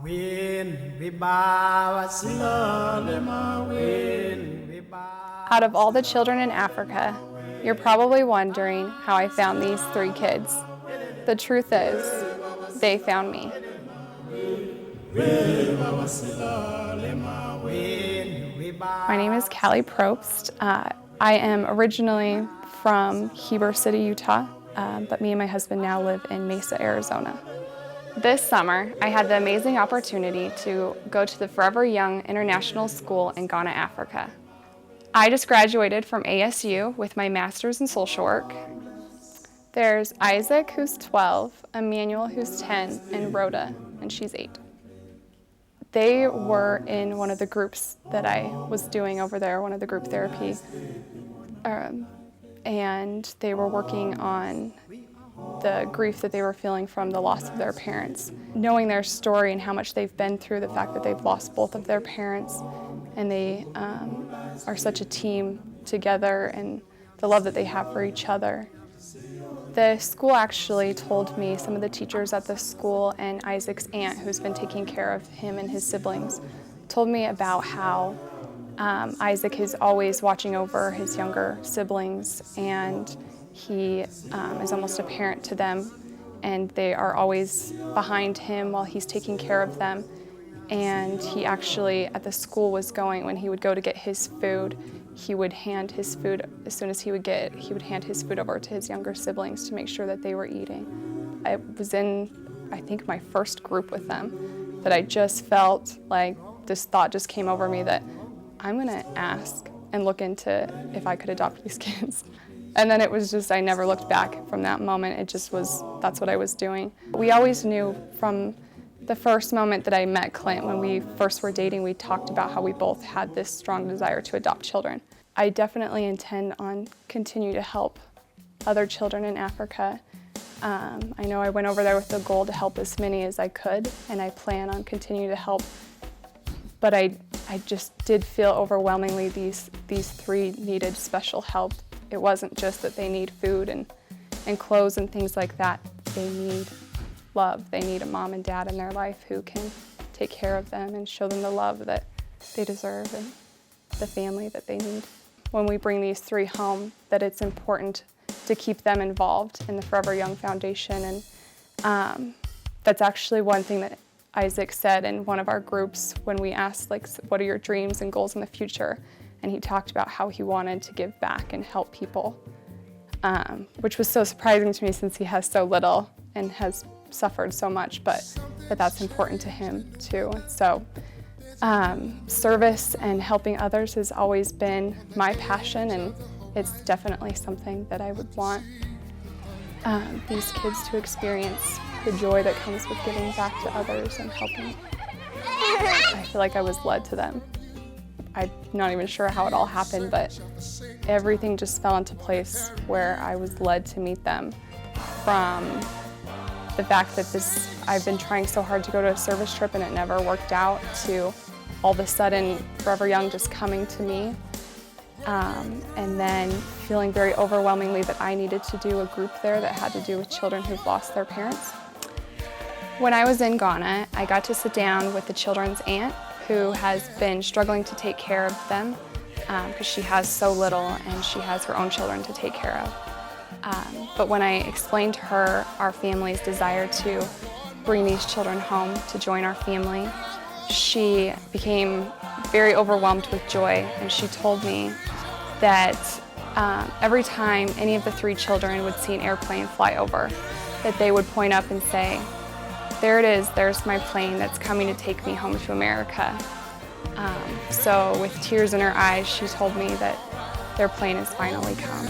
Out of all the children in Africa, you're probably wondering how I found these 3 kids. The truth is, they found me. My name is Callie Probst. I am originally from Heber City, Utah, but me and my husband now live in Mesa, Arizona. This summer, I had the amazing opportunity to go to the Forever Young International School in Ghana, Africa. I just graduated from ASU with my master's in social work. There's Isaac, who's 12, Emmanuel, who's 10, and Rhoda, and she's 8. They were in one of the groups that I was doing over there, one of the group therapy, and they were working on the grief that they were feeling from the loss of their parents. Knowing their story and how much they've been through, the fact that they've lost both of their parents, and they are such a team together, and the love that they have for each other. The school actually told me, some of the teachers at the school and Isaac's aunt, who's been taking care of him and his siblings, told me about how Isaac is always watching over his younger siblings, and he is almost a parent to them, and they are always behind him while he's taking care of them. And he actually, at the school, was going, when he would go to get his food, he would hand his food, as soon as he would hand his food over to his younger siblings to make sure that they were eating. I was in, I think, my first group with them, that I just felt like this thought just came over me that I'm gonna ask and look into if I could adopt these kids. And then it was just, I never looked back from that moment. It just was, that's what I was doing. We always knew from the first moment that I met Clint, when we first were dating, we talked about how we both had this strong desire to adopt children. I definitely intend on continue to help other children in Africa. I know I went over there with the goal to help as many as I could, and I plan on continuing to help. But I just did feel overwhelmingly these 3 needed special help. It wasn't just that they need food and clothes and things like that. They need love. They need a mom and dad in their life who can take care of them and show them the love that they deserve and the family that they need. When we bring these 3 home, that it's important to keep them involved in the Forever Young Foundation. And that's actually one thing that Isaac said in one of our groups when we asked, like, what are your dreams and goals in the future? And he talked about how he wanted to give back and help people, which was so surprising to me since he has so little and has suffered so much, but that's important to him too. So service and helping others has always been my passion, and it's definitely something that I would want these kids to experience, the joy that comes with giving back to others and helping. I feel like I was led to them. I'm not even sure how it all happened, but everything just fell into place where I was led to meet them. From the fact that I've been trying so hard to go to a service trip and it never worked out, to all of a sudden Forever Young just coming to me, and then feeling very overwhelmingly that I needed to do a group there that had to do with children who've lost their parents. When I was in Ghana, I got to sit down with the children's aunt, who has been struggling to take care of them because she has so little and she has her own children to take care of. But when I explained to her our family's desire to bring these children home to join our family, she became very overwhelmed with joy, and she told me that every time any of the 3 children would see an airplane fly over, that they would point up and say, "There it is, there's my plane that's coming to take me home to America." So with tears in her eyes, she told me that their plane has finally come.